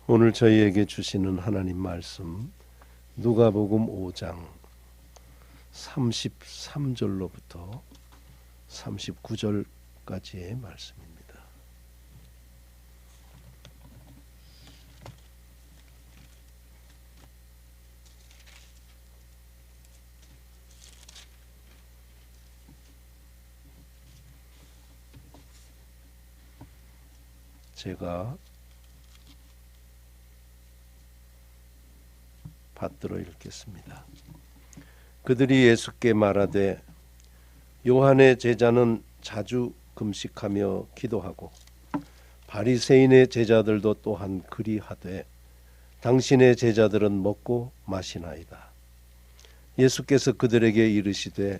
오늘 저희에게 주시는 하나님 말씀 누가복음 5장 33절로부터 39절까지의 말씀입니다. 제가 받들어 읽겠습니다. 그들이 예수께 말하되 요한의 제자는 자주 금식하며 기도하고 바리새인의 제자들도 또한 그리하되 당신의 제자들은 먹고 마시나이다. 예수께서 그들에게 이르시되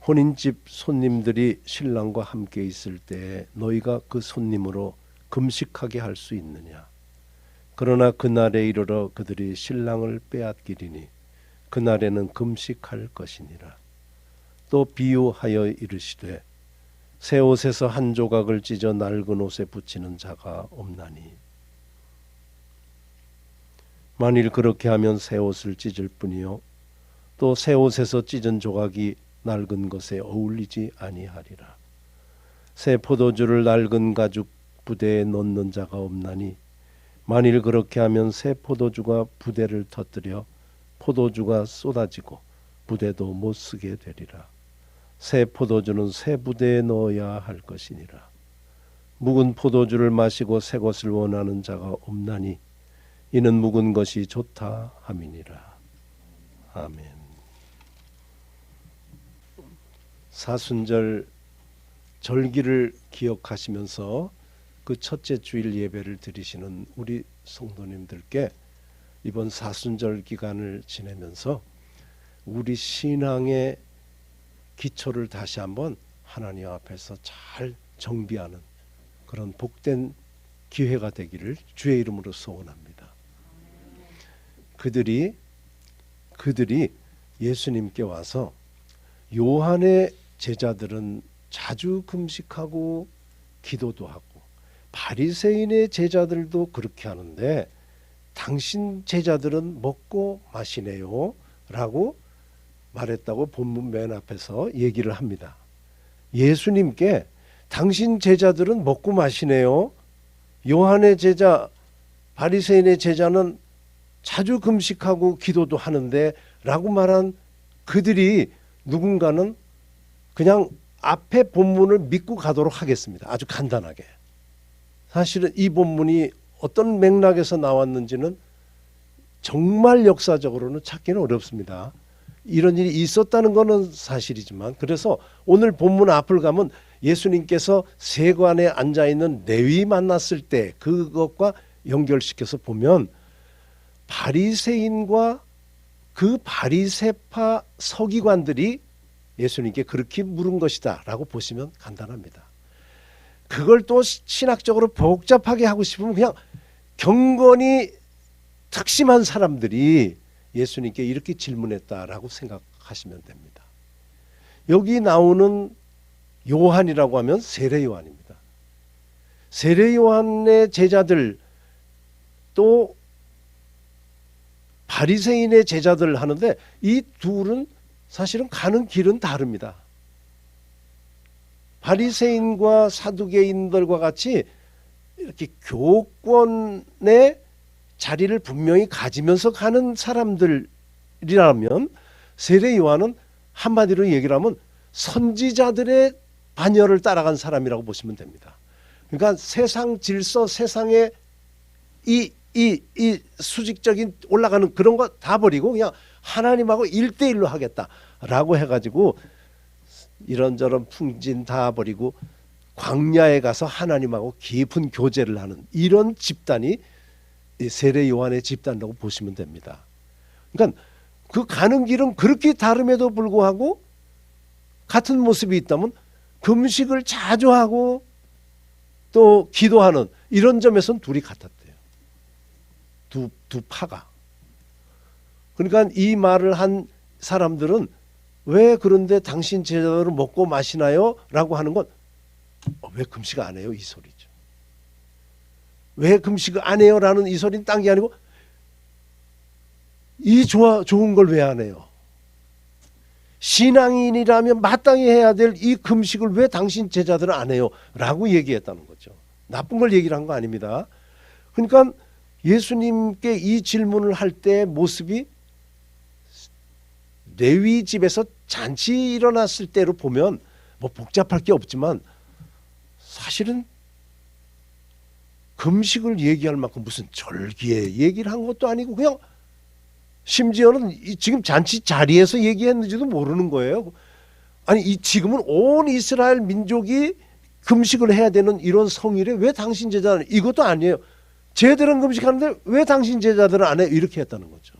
혼인집 손님들이 신랑과 함께 있을 때에 너희가 그 손님으로 금식하게 할 수 있느냐? 그러나 그날에 이르러 그들이 신랑을 빼앗기리니 그날에는 금식할 것이니라. 또 비유하여 이르시되 새 옷에서 한 조각을 찢어 낡은 옷에 붙이는 자가 없나니 만일 그렇게 하면 새 옷을 찢을 뿐이요 또 새 옷에서 찢은 조각이 낡은 것에 어울리지 아니하리라. 새 포도주를 낡은 가죽 부대에 넣는 자가 없나니 만일 그렇게 하면 새 포도주가 부대를 터뜨려 포도주가 쏟아지고 부대도 못 쓰게 되리라. 새 포도주는 새 부대에 넣어야 할 것이니라. 묵은 포도주를 마시고 새 것을 원하는 자가 없나니 이는 묵은 것이 좋다 함이니라. 아멘. 사순절 절기를 기억하시면서 그 첫째 주일 예배를 드리시는 우리 성도님들께 이번 사순절 기간을 지내면서 우리 신앙의 기초를 다시 한번 하나님 앞에서 잘 정비하는 그런 복된 기회가 되기를 주의 이름으로 소원합니다. 그들이 예수님께 와서 요한의 제자들은 자주 금식하고 기도도 하고 바리새인의 제자들도 그렇게 하는데 당신 제자들은 먹고 마시네요 라고 말했다고 본문 맨 앞에서 얘기를 합니다. 예수님께 당신 제자들은 먹고 마시네요. 요한의 제자 바리새인의 제자는 자주 금식하고 기도도 하는데 라고 말한 그들이 누군가는 그냥 앞에 본문을 믿고 가도록 하겠습니다. 아주 간단하게. 사실은 이 본문이 어떤 맥락에서 나왔는지는 정말 역사적으로는 찾기는 어렵습니다. 이런 일이 있었다는 것은 사실이지만 그래서 오늘 본문 앞을 가면 예수님께서 세관에 앉아있는 레위 만났을 때 그것과 연결시켜서 보면 바리새인과 그 바리새파 서기관들이 예수님께 그렇게 물은 것이다 라고 보시면 간단합니다. 그걸 또 신학적으로 복잡하게 하고 싶으면 그냥 경건이 특심한 사람들이 예수님께 이렇게 질문했다라고 생각하시면 됩니다. 여기 나오는 요한이라고 하면 세례 요한입니다. 세례 요한의 제자들 또 바리새인의 제자들 하는데 이 둘은 사실은 가는 길은 다릅니다. 바리새인과 사두개인들과 같이 이렇게 교권의 자리를 분명히 가지면서 가는 사람들이라면 세례 요한은 한마디로 얘기를 하면 선지자들의 반열을 따라간 사람이라고 보시면 됩니다. 그러니까 세상 질서, 세상의 이 수직적인 올라가는 그런 거 다 버리고 그냥 하나님하고 1대1로 하겠다라고 해가지고 이런저런 풍진 다 버리고 광야에 가서 하나님하고 깊은 교제를 하는 이런 집단이 세례 요한의 집단이라고 보시면 됩니다. 그러니까 그 가는 길은 그렇게 다름에도 불구하고 같은 모습이 있다면 금식을 자주 하고 또 기도하는 이런 점에서는 둘이 같았대요. 두 파가. 그러니까 이 말을 한 사람들은 왜 그런데 당신 제자들은 먹고 마시나요? 라고 하는 건 왜 금식 안 해요? 이 소리죠. 왜 금식을 안 해요? 라는 이 소리는 딴 게 아니고 이 좋은 걸 왜 안 해요? 신앙인이라면 마땅히 해야 될 이 금식을 왜 당신 제자들은 안 해요? 라고 얘기했다는 거죠. 나쁜 걸 얘기를 한 거 아닙니다. 그러니까 예수님께 이 질문을 할 때 모습이 레위 집에서 잔치 일어났을 때로 보면 뭐 복잡할 게 없지만 사실은 금식을 얘기할 만큼 무슨 절기에 얘기를 한 것도 아니고 그냥 심지어는 지금 잔치 자리에서 얘기했는지도 모르는 거예요. 아니 지금은 온 이스라엘 민족이 금식을 해야 되는 이런 성일에 왜 당신 제자들은 이것도 아니에요. 쟤들은 금식하는데 왜 당신 제자들은 안 해? 이렇게 했다는 거죠.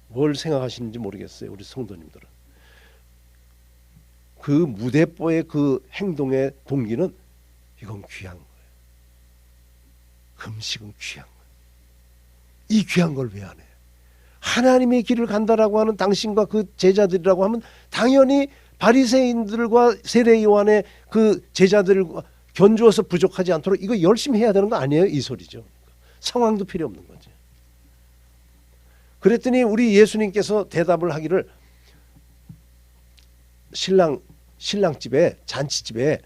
뭘 생각하시는지 모르겠어요. 우리 성도님들은. 그 무대뽀의 그 행동의 동기는 이건 귀한 거예요. 금식은 귀한 거예요. 이 귀한 걸 왜 안 해요? 하나님의 길을 간다라고 하는 당신과 그 제자들이라고 하면 당연히 바리새인들과 세례 요한의 그 제자들과 견주어서 부족하지 않도록 이거 열심히 해야 되는 거 아니에요? 이 소리죠. 상황도 필요 없는 거죠. 그랬더니 우리 예수님께서 대답을 하기를 신랑집에 잔치집에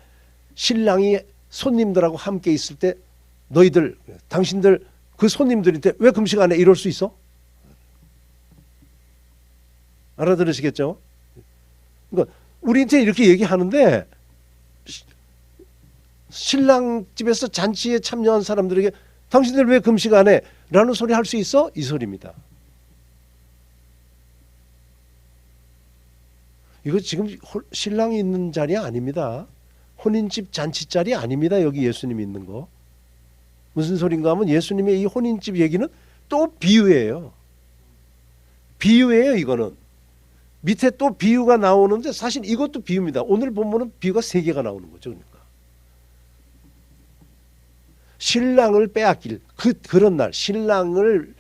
신랑이 손님들하고 함께 있을 때 너희들 당신들 그 손님들한테 왜 금식 안 해? 이럴 수 있어? 알아들으시겠죠? 그러니까 우리한테 이렇게 얘기하는데 신랑 집에서 잔치에 참여한 사람들에게 당신들 왜 금식 안 해? 라는 소리 할 수 있어? 이 소리입니다. 이거 지금 신랑이 있는 자리 아닙니다. 혼인집 잔치 자리 아닙니다. 여기 예수님이 있는 거. 무슨 소린가 하면 예수님의 이 혼인집 얘기는 또 비유예요. 비유예요 이거는. 밑에 또 비유가 나오는데 사실 이것도 비유입니다. 오늘 본문은 비유가 3개가 나오는 거죠. 그러니까 신랑을 빼앗길 그런 날 신랑을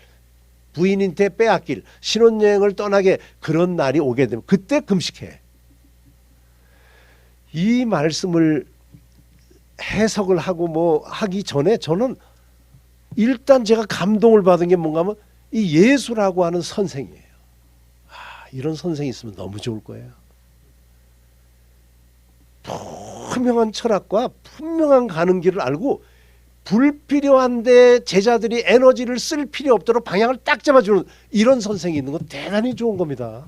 부인한테 빼앗길 신혼여행을 떠나게 그런 날이 오게 되면 그때 금식해. 이 말씀을 해석을 하고 뭐 하기 전에 저는 일단 제가 감동을 받은 게 뭔가 하면 이 예수라고 하는 선생이에요. 이런 선생이 있으면 너무 좋을 거예요. 분명한 철학과 분명한 가는 길을 알고 불필요한데 제자들이 에너지를 쓸 필요 없도록 방향을 딱 잡아주는 이런 선생이 있는 건 대단히 좋은 겁니다.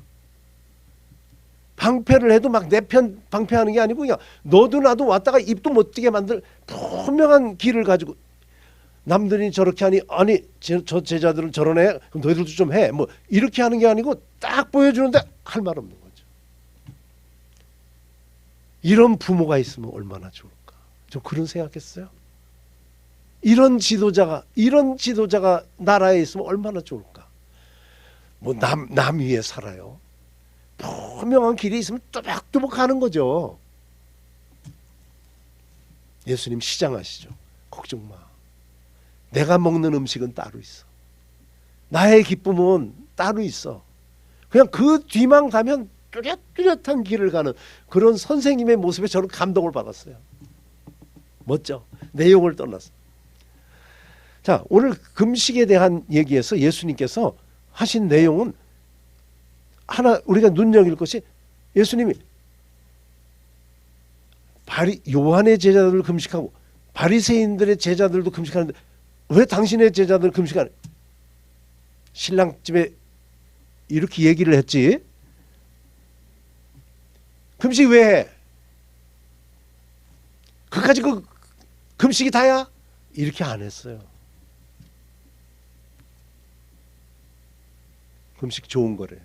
방패를 해도 막 내 편 방패하는 게 아니고 그냥 너도 나도 왔다가 입도 못 뜨게 만들 분명한 길을 가지고 남들이 저렇게 하니 아니 저 제자들은 저러네 그럼 너희들도 좀 해 뭐 이렇게 하는 게 아니고 딱 보여주는데 할 말 없는 거죠. 이런 부모가 있으면 얼마나 좋을까. 저 그런 생각했어요. 이런 지도자가 나라에 있으면 얼마나 좋을까. 뭐 남 위에 살아요. 분명한 길이 있으면 또박또박 하는 거죠. 예수님 시장하시죠. 걱정 마. 내가 먹는 음식은 따로 있어. 나의 기쁨은 따로 있어. 그냥 그 뒤만 가면 뚜렷뚜렷한 길을 가는 그런 선생님의 모습에 저는 감동을 받았어요. 멋져. 내용을 떠나서. 자, 오늘 금식에 대한 얘기에서 예수님께서 하신 내용은 하나 우리가 눈여길 것이 예수님이 요한의 제자들을 금식하고 바리새인들의 제자들도 금식하는데 왜 당신의 제자들 금식하는? 신랑 집에 이렇게 얘기를 했지. 금식 왜 해? 그까지 그 금식이 다야? 이렇게 안 했어요. 금식 좋은 거래요.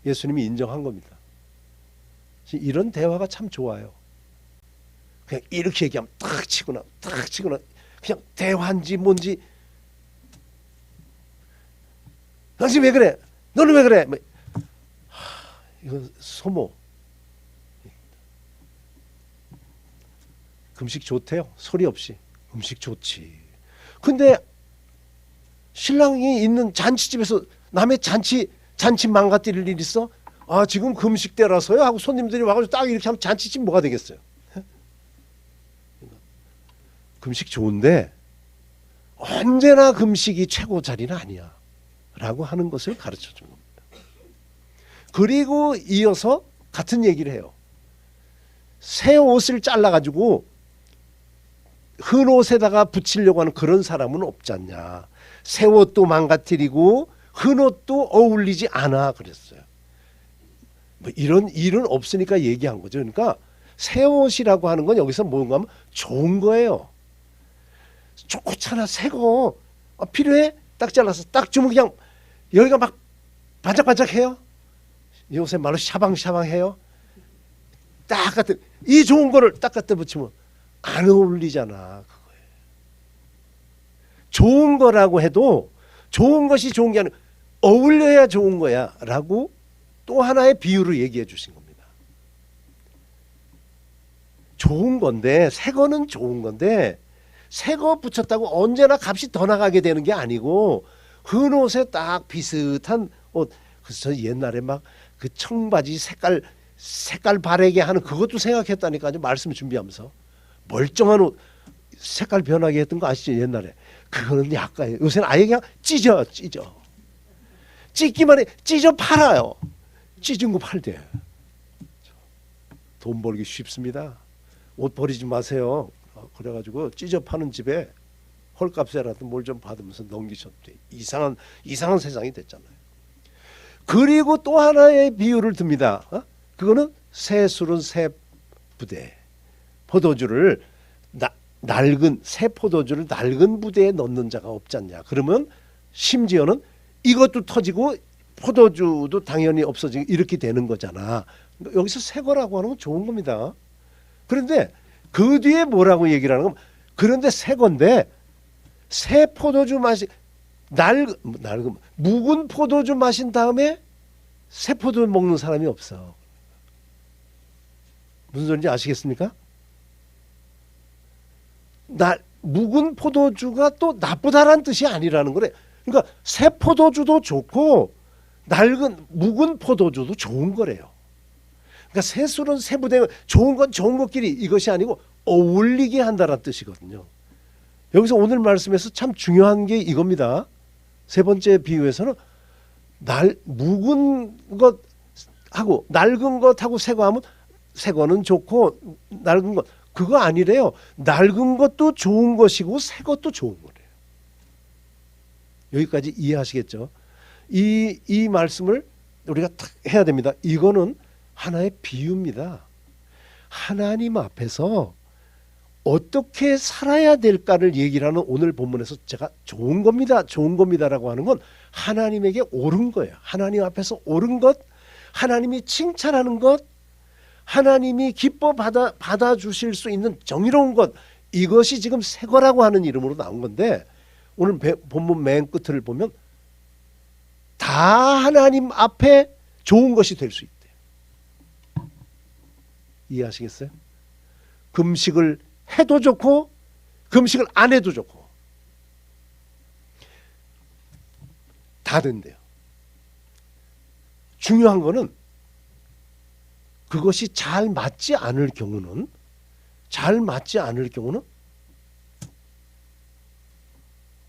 예수님이 인정한 겁니다. 이런 대화가 참 좋아요. 그냥 이렇게 얘기하면 탁 치거나 그냥 대화인지 뭔지 당신 왜 그래? 너는 왜 그래? 이건 소모. 금식 좋대요. 소리 없이. 금식 좋지. 근데 신랑이 있는 잔치집에서 남의 잔치 망가뜨릴 일 있어? 아 지금 금식 때라서요 하고 손님들이 와가지고 딱 이렇게 하면 잔치집 뭐가 되겠어요? 금식 좋은데 언제나 금식이 최고 자리는 아니야 라고 하는 것을 가르쳐 준 겁니다. 그리고 이어서 같은 얘기를 해요. 새 옷을 잘라가지고 흔 옷에다가 붙이려고 하는 그런 사람은 없지 않냐. 새 옷도 망가뜨리고 흔 옷도 어울리지 않아 그랬어요. 뭐 이런 일은 없으니까 얘기한 거죠. 그러니까 새 옷이라고 하는 건 여기서 뭔가 하면 좋은 거예요. 좋잖아 새거 필요해? 딱 잘라서 딱 주면 그냥 여기가 막 반짝반짝해요. 요새 말로 샤방샤방해요. 딱 갖다 이 좋은 거를 딱 갖다 붙이면 안 어울리잖아. 그거예요. 좋은 거라고 해도 좋은 것이 좋은 게 아니라 어울려야 좋은 거야 라고 또 하나의 비유를 얘기해 주신 겁니다. 좋은 건데 새 거는 좋은 건데 새 거 붙였다고 언제나 값이 더 나가게 되는 게 아니고 흔 옷에 딱 비슷한 옷. 그래서 옛날에 막 그 청바지 색깔 바래게 하는 그것도 생각했다니까요. 말씀 준비하면서 멀쩡한 옷 색깔 변하게 했던 거 아시죠? 옛날에 그거는 약간 요새는 아예 그냥 찢어 찢기만 해. 찢어 팔아요. 찢은 거 팔대. 돈 벌기 쉽습니다. 옷 버리지 마세요. 그래가지고 찢어 파는 집에 헐값에라도 뭘 좀 받으면서 넘기셨대. 이상한 세상이 됐잖아요. 그리고 또 하나의 비유를 듭니다. 그거는 새 술은 새 부대. 포도주를 낡은 새 포도주를 낡은 부대에 넣는 자가 없지 않냐. 그러면 심지어는 이것도 터지고 포도주도 당연히 없어지고 이렇게 되는 거잖아. 여기서 새 거라고 하는 건 좋은 겁니다. 그런데 그 뒤에 뭐라고 얘기를 하는 건 그런데 새 건데 새 포도주 묵은 포도주 마신 다음에 새 포도주 먹는 사람이 없어. 무슨 소리인지 아시겠습니까? 묵은 포도주가 또 나쁘다라는 뜻이 아니라는 거래. 그러니까 새 포도주도 좋고 묵은 포도주도 좋은 거래요. 그러니까 새 술은 새 부대 좋은 건 좋은 것끼리 이것이 아니고 어울리게 한다는 뜻이거든요. 여기서 오늘 말씀에서 참 중요한 게 이겁니다. 세 번째 비유에서는 묵은 것하고 낡은 것하고 새 거 하면 새 거는 좋고 낡은 것 그거 아니래요. 낡은 것도 좋은 것이고 새 것도 좋은 거래요. 여기까지 이해하시겠죠? 이 말씀을 우리가 딱 해야 됩니다. 이거는 하나의 비유입니다. 하나님 앞에서 어떻게 살아야 될까를 얘기를 하는 오늘 본문에서 제가 좋은 겁니다라고 하는 건 하나님에게 옳은 거예요. 하나님 앞에서 옳은 것, 하나님이 칭찬하는 것, 하나님이 기뻐 받아주실 수 있는 정의로운 것, 이것이 지금 새 거라고 하는 이름으로 나온 건데 오늘 본문 맨 끝을 보면 다 하나님 앞에 좋은 것이 될 수 있대요. 이해하시겠어요? 금식을 해도 좋고 금식을 안 해도 좋고 다 된대요. 중요한 거는 그것이 잘 맞지 않을 경우는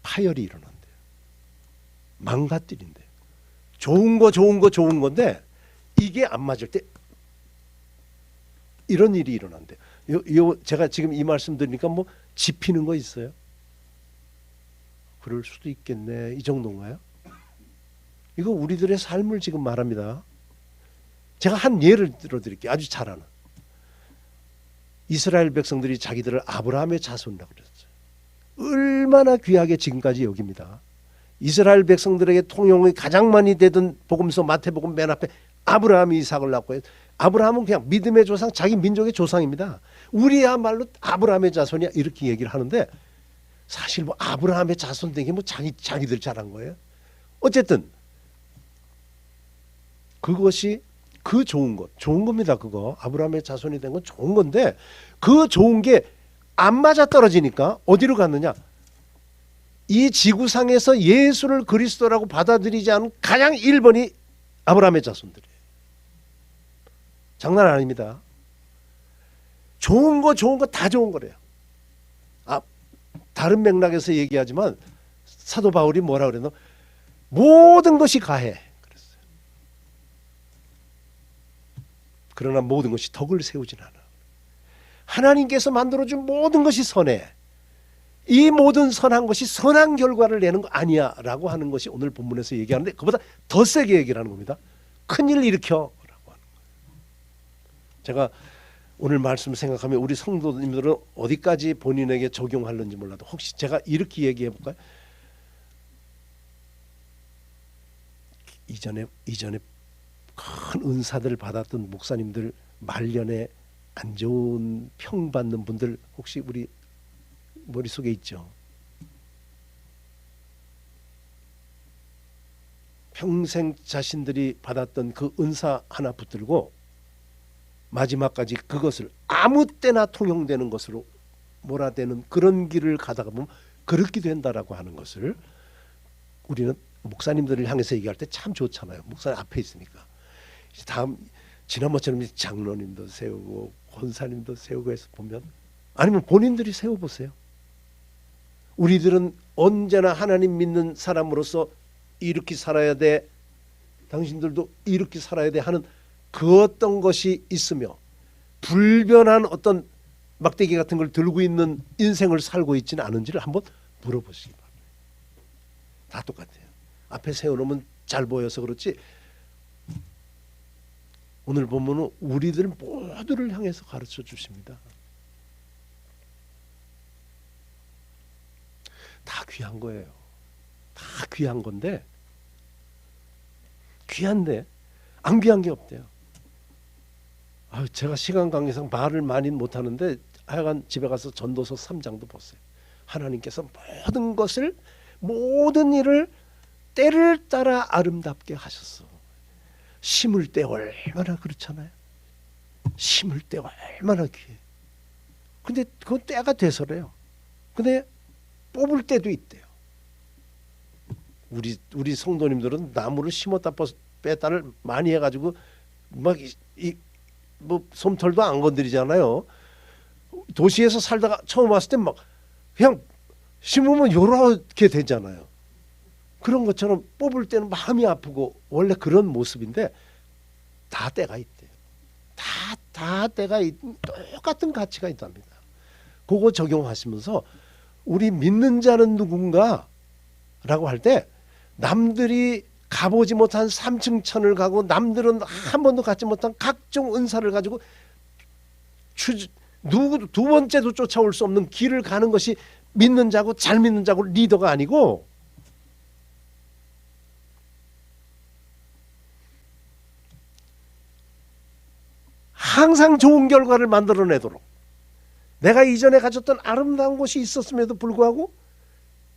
파열이 일어난대요. 망가뜨린대요. 좋은 건데 이게 안 맞을 때 이런 일이 일어난대요. 제가 지금 이 말씀 드리니까 뭐 짚히는 거 있어요? 그럴 수도 있겠네. 이 정도인가요? 이거 우리들의 삶을 지금 말합니다. 제가 한 예를 들어드릴게요. 아주 잘 아는. 이스라엘 백성들이 자기들을 아브라함의 자손이라고 그랬어요. 얼마나 귀하게 지금까지 여깁니다. 이스라엘 백성들에게 통용이 가장 많이 되던 복음서 마태복음 맨 앞에 아브라함이 이삭을 낳고 아브라함은 그냥 믿음의 조상, 자기 민족의 조상입니다. 우리야말로 아브라함의 자손이야 이렇게 얘기를 하는데 사실 뭐 아브라함의 자손 된 게 뭐 자기들 잘한 거예요. 어쨌든 그것이 그 좋은 겁니다. 그거 아브라함의 자손이 된 건 좋은 건데 그 좋은 게 안 맞아 떨어지니까 어디로 갔느냐? 이 지구상에서 예수를 그리스도라고 받아들이지 않은 가장 1번이 아브라함의 자손들이에요. 장난 아닙니다. 좋은 거 다 좋은 거래요. 다 다른 맥락에서 얘기하지만 사도 바울이 뭐라 그랬노? 모든 것이 가해 그랬어요. 그러나 모든 것이 덕을 세우진 않아. 하나님께서 만들어준 모든 것이 선해. 이 모든 선한 것이 선한 결과를 내는 거 아니야 라고 하는 것이 오늘 본문에서 얘기하는데, 그보다 더 세게 얘기를 하는 겁니다. 큰일 일으켜 라고 하는 거예요. 제가 오늘 말씀 생각하면 우리 성도님들은 어디까지 본인에게 적용하는지 몰라도 혹시 제가 이렇게 얘기해 볼까요? 이전에 큰 은사들 받았던 목사님들 말년에 안 좋은 평 받는 분들 혹시 우리 머릿속에 있죠? 평생 자신들이 받았던 그 은사 하나 붙들고 마지막까지 그것을 아무 때나 통용되는 것으로 몰아대는 그런 길을 가다가 보면 그렇게 된다라고 하는 것을 우리는 목사님들을 향해서 얘기할 때 참 좋잖아요. 목사님 앞에 있으니까. 다음 지난번처럼 장로님도 세우고 권사님도 세우고 해서 보면, 아니면 본인들이 세워보세요. 우리들은 언제나 하나님 믿는 사람으로서 이렇게 살아야 돼, 당신들도 이렇게 살아야 돼 하는 그 어떤 것이 있으며 불변한 어떤 막대기 같은 걸 들고 있는 인생을 살고 있지는 않은지를 한번 물어보시기 바랍니다. 다 똑같아요. 앞에 세워놓으면 잘 보여서 그렇지 오늘 보면은 우리들 모두를 향해서 가르쳐 주십니다. 다 귀한 거예요. 다 귀한 건데, 귀한데 안 귀한 게 없대요. 제가 시간 관계상 말을 많이 못하는데 하여간 집에 가서 전도서 3장도 보세요. 하나님께서 모든 것을, 모든 일을 때를 따라 아름답게 하셨어. 심을 때 얼마나 그렇잖아요. 심을 때 얼마나 귀해. 근데 그건 때가 돼서래요. 근데 뽑을 때도 있대요. 우리 성도님들은 나무를 심었다 뺐다를 많이 해가지고 막 뭐 솜털도 안 건드리잖아요. 도시에서 살다가 처음 왔을 때 막 그냥 심으면 요렇게 되잖아요. 그런 것처럼 뽑을 때는 마음이 아프고 원래 그런 모습인데 다 때가 있대요. 다 때가 똑같은 가치가 있답니다. 그거 적용하시면서 우리 믿는 자는 누군가 라고 할 때 남들이 가보지 못한 3층 천을 가고 남들은 한 번도 갖지 못한 각종 은사를 가지고 두 번째도 쫓아올 수 없는 길을 가는 것이 믿는 자고 잘 믿는 자고 리더가 아니고, 항상 좋은 결과를 만들어내도록 내가 이전에 가졌던 아름다운 것이 있었음에도 불구하고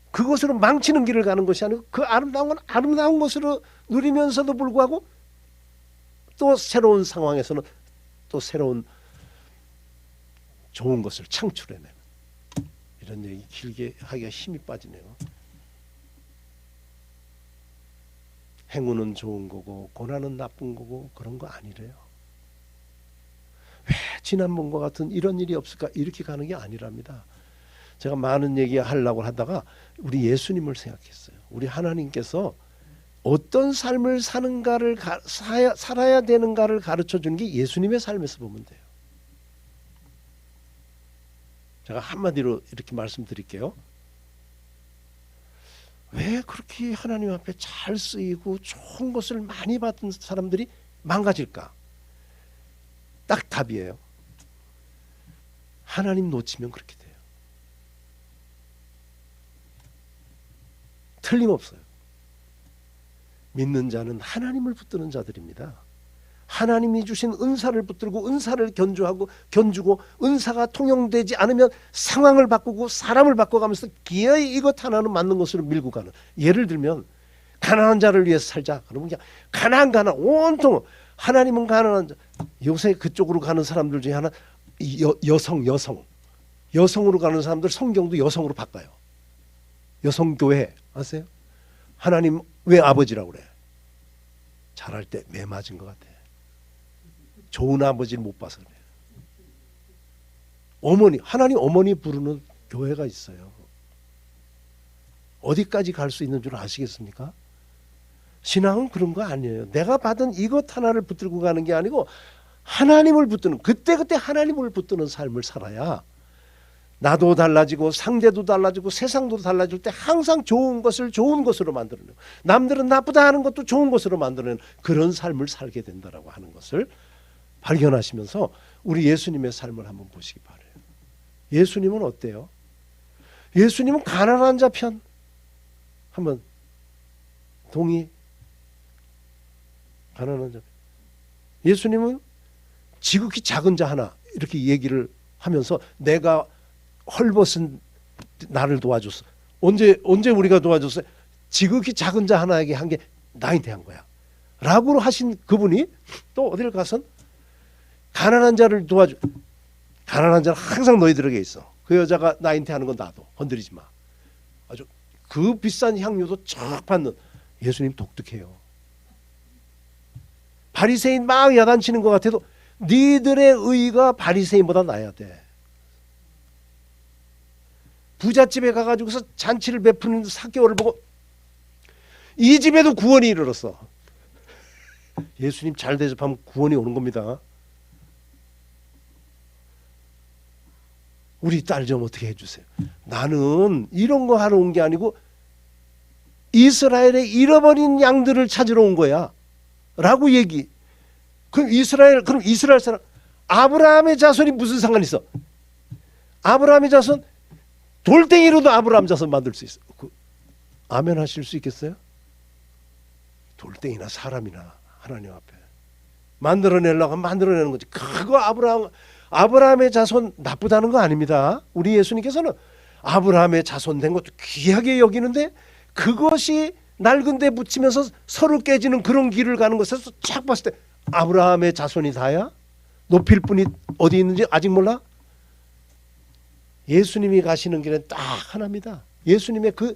그것으로 망치는 길을 가는 것이 아니고 그 아름다운 건 아름다운 것으로 누리면서도 불구하고 또 새로운 상황에서는 또 새로운 좋은 것을 창출해내는, 이런 얘기 길게 하기가 힘이 빠지네요. 행운은 좋은 거고 고난은 나쁜 거고 그런 거 아니래요. 왜 지난번과 같은 이런 일이 없을까 이렇게 가는 게 아니랍니다. 제가 많은 얘기 하려고 하다가 우리 예수님을 생각했어요. 우리 하나님께서 어떤 삶을 사는가를 살아야 되는가를 가르쳐 주는 게 예수님의 삶에서 보면 돼요. 제가 한마디로 이렇게 말씀드릴게요. 왜 그렇게 하나님 앞에 잘 쓰이고 좋은 것을 많이 받은 사람들이 망가질까? 딱 답이에요. 하나님 놓치면 그렇게 돼요. 틀림없어요. 믿는 자는 하나님을 붙드는 자들입니다. 하나님이 주신 은사를 붙들고 은사를 견주고 은사가 통용되지 않으면 상황을 바꾸고 사람을 바꿔가면서 기어이 이것 하나는 맞는 것으로 밀고 가는. 예를 들면 가난한 자를 위해서 살자. 그러면 그냥 가난 온통 하나님은 가난한 자. 요새 그쪽으로 가는 사람들 중에 하나 여성으로 가는 사람들 성경도 여성으로 바꿔요. 여성교회 아세요? 하나님 왜 아버지라고 그래? 잘할 때 매 맞은 것 같아. 좋은 아버지를 못 봐서 그래. 어머니, 하나님 어머니 부르는 교회가 있어요. 어디까지 갈 수 있는 줄 아시겠습니까? 신앙은 그런 거 아니에요. 내가 받은 이것 하나를 붙들고 가는 게 아니고 하나님을 붙드는, 그때그때 하나님을 붙드는 삶을 살아야 나도 달라지고 상대도 달라지고 세상도 달라질 때 항상 좋은 것을 좋은 것으로 만들어내고 남들은 나쁘다 하는 것도 좋은 것으로 만들어내는 그런 삶을 살게 된다라고 하는 것을 발견하시면서 우리 예수님의 삶을 한번 보시기 바라요. 예수님은 어때요? 예수님은 가난한 자 편. 한번 동의? 가난한 자 편. 예수님은 지극히 작은 자 하나 이렇게 얘기를 하면서 내가 헐벗은 나를 도와줬어. 언제 우리가 도와줬어요? 지극히 작은 자 하나에게 한 게 나한테 한 거야 라고 하신 그분이 또 어딜 가선 가난한 자를 도와줘. 가난한 자는 항상 너희들에게 있어. 그 여자가 나한테 하는 건 놔둬. 건드리지 마. 아주 그 비싼 향료도 쫙 받는 예수님 독특해요. 바리새인 막 야단치는 것 같아도 니들의 의가 바리새인보다 나야 돼. 부잣집에 가가지고서 잔치를 베푸는 사개오를 보고 이 집에도 구원이 이르렀어. 예수님 잘 대접하면 구원이 오는 겁니다. 우리 딸 좀 어떻게 해주세요. 나는 이런 거 하러 온 게 아니고 이스라엘의 잃어버린 양들을 찾으러 온 거야 라고 얘기. 그럼 이스라엘 사람 아브라함의 자손이 무슨 상관이 있어? 아브라함의 자손 돌덩이로도 아브라함 자손 만들 수 있어. 아멘 하실 수 있겠어요? 돌덩이나 사람이나 하나님 앞에 만들어내려고 하면 만들어내는 거지. 그거 아브라함의 자손 나쁘다는 거 아닙니다. 우리 예수님께서는 아브라함의 자손 된 것도 귀하게 여기는데 그것이 낡은 데 붙이면서 서로 깨지는 그런 길을 가는 것에서 쫙 봤을 때 아브라함의 자손이 다야? 높일 분이 어디 있는지 아직 몰라? 예수님이 가시는 길은 딱 하나입니다. 예수님의 그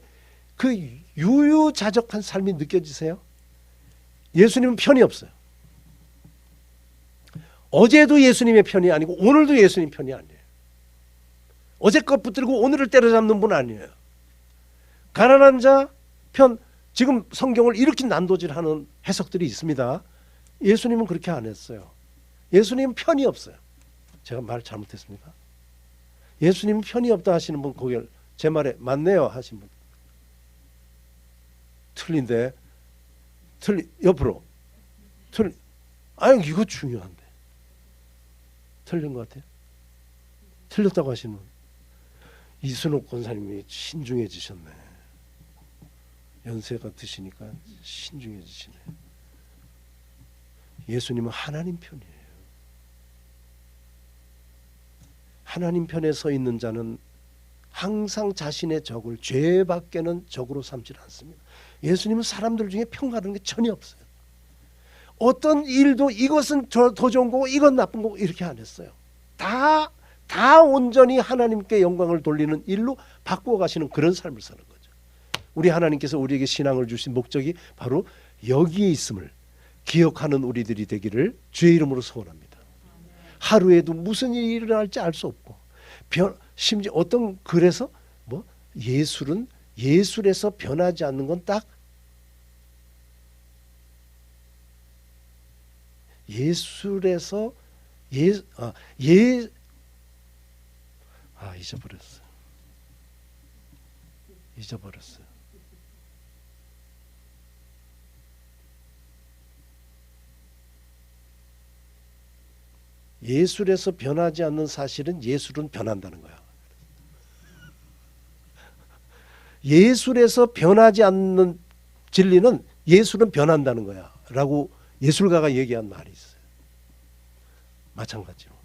유유자적한 삶이 느껴지세요? 예수님은 편이 없어요. 어제도 예수님의 편이 아니고 오늘도 예수님 편이 아니에요. 어제 것 붙들고 오늘을 때려잡는 분 아니에요. 가난한 자 편, 지금 성경을 이렇게 난도질하는 해석들이 있습니다. 예수님은 그렇게 안 했어요. 예수님은 편이 없어요. 제가 말 잘못했습니까? 예수님은 편이 없다 하시는 분 고개를 제 말에 맞네요 하신 분. 틀린데 옆으로 아유 이거 중요한데 틀린 것 같아요. 틀렸다고 하시는 분. 이순옥 권사님이 신중해지셨네. 연세가 드시니까 신중해지시네. 예수님은 하나님 편이에요. 하나님 편에 서 있는 자는 항상 자신의 적을 죄밖에는 적으로 삼지 않습니다. 예수님은 사람들 중에 평가하는 게 전혀 없어요. 어떤 일도 이것은 더 좋은 거고 이건 나쁜 거고 이렇게 안 했어요. 다 온전히 하나님께 영광을 돌리는 일로 바꾸어 가시는 그런 삶을 사는 거죠. 우리 하나님께서 우리에게 신앙을 주신 목적이 바로 여기에 있음을 기억하는 우리들이 되기를 주의 이름으로 소원합니다. 하루에도 무슨 일이 일어날지 알 수 없고 심지어 어떤 글에서 예술에서 변하지 않는 건 딱 예술에서 잊어버렸어요. 예술에서 변하지 않는 사실은 예술은 변한다는 거야. 예술에서 변하지 않는 진리는 예술은 변한다는 거야 라고 예술가가 얘기한 말이 있어요. 마찬가지로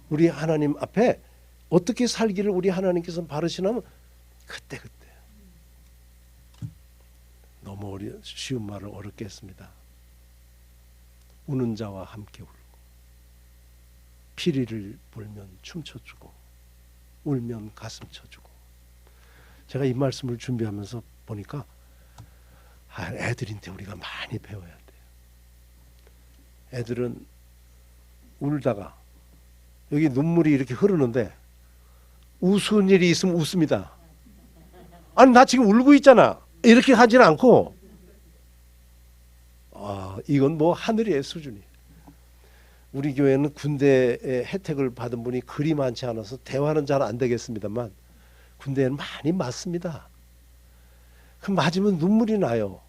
우리 하나님 앞에 어떻게 살기를 우리 하나님께서 바르시냐면 그때 너무 쉬운 말을 어렵게 했습니다. 우는 자와 함께 울고 피리를 불면 춤춰주고 울면 가슴 쳐주고. 제가 이 말씀을 준비하면서 보니까 애들인데 우리가 많이 배워야 돼요. 애들은 울다가 여기 눈물이 이렇게 흐르는데 웃은 일이 있으면 웃습니다. 아니 나 지금 울고 있잖아. 이렇게 하진 않고 이건 뭐 하늘의 수준이. 우리 교회는 군대의 혜택을 받은 분이 그리 많지 않아서 대화는 잘 안 되겠습니다만 군대에는 많이 맞습니다. 그 맞으면 눈물이 나요.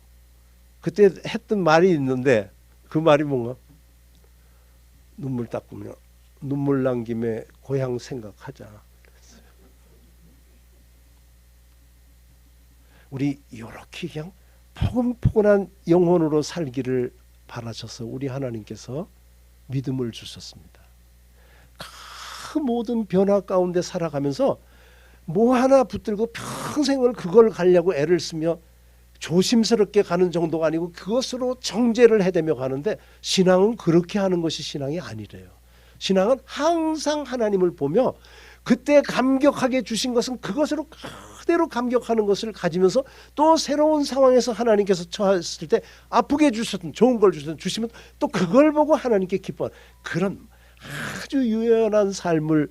그때 했던 말이 있는데 그 말이 뭔가 눈물 닦으며 눈물 난 김에 고향 생각하자 그랬어요. 우리 이렇게 그냥 포근포근한 영혼으로 살기를 바라셔서 우리 하나님께서 믿음을 주셨습니다. 그 모든 변화 가운데 살아가면서 뭐 하나 붙들고 평생을 그걸 가려고 애를 쓰며 조심스럽게 가는 정도가 아니고 그것으로 정죄를 해대며 가는데, 신앙은 그렇게 하는 것이 신앙이 아니래요. 신앙은 항상 하나님을 보며 그때 감격하게 주신 것은 그것으로 그대로 감격하는 것을 가지면서 또 새로운 상황에서 하나님께서 처했을 때 아프게 주셨든 좋은 걸 주시면 또 그걸 보고 하나님께 기뻐하는 그런 아주 유연한 삶을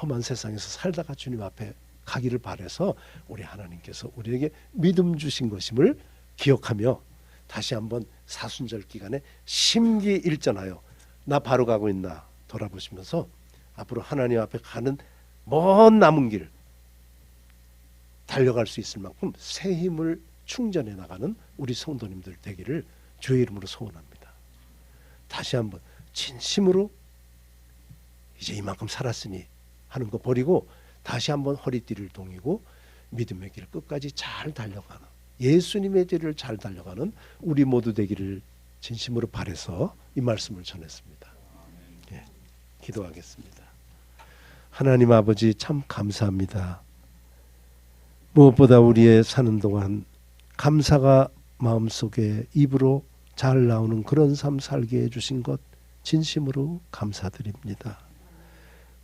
험한 세상에서 살다가 주님 앞에 가기를 바라서 우리 하나님께서 우리에게 믿음 주신 것임을 기억하며 다시 한번 사순절 기간에 심기일전하여 나 바로 가고 있나 돌아보시면서 앞으로 하나님 앞에 가는 먼 남은 길 달려갈 수 있을 만큼 새 힘을 충전해 나가는 우리 성도님들 되기를 주의 이름으로 소원합니다. 다시 한번 진심으로 이제 이만큼 살았으니 하는 거 버리고 다시 한번 허리띠를 동이고 믿음의 길 끝까지 잘 달려가는, 예수님의 길을 잘 달려가는 우리 모두 되기를 진심으로 바라서 이 말씀을 전했습니다. 예, 기도하겠습니다. 하나님 아버지 참 감사합니다. 무엇보다 우리의 사는 동안 감사가 마음속에 입으로 잘 나오는 그런 삶 살게 해주신 것 진심으로 감사드립니다.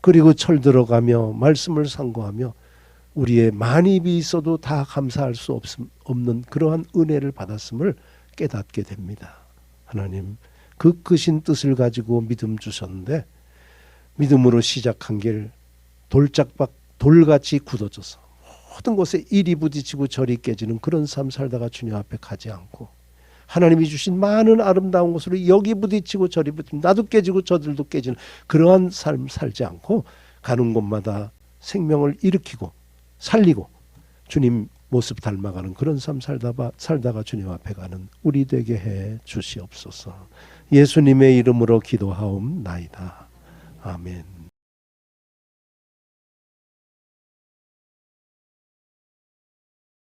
그리고 철들어가며 말씀을 상고하며 우리의 많이 입이 있어도 다 감사할 수 없는 그러한 은혜를 받았음을 깨닫게 됩니다. 하나님, 그 크신 뜻을 가지고 믿음 주셨는데 믿음으로 시작한 길 돌같이 굳어져서 모든 것에 이리 부딪히고 저리 깨지는 그런 삶 살다가 주님 앞에 가지 않고 하나님이 주신 많은 아름다운 것으로 여기 부딪히고 저리 부딪히고 나도 깨지고 저들도 깨지는 그러한 삶 살지 않고 가는 곳마다 생명을 일으키고 살리고 주님 모습 닮아가는 그런 삶 살다가 주님 앞에 가는 우리 되게 해 주시옵소서. 예수님의 이름으로 기도하옵나이다. 아멘.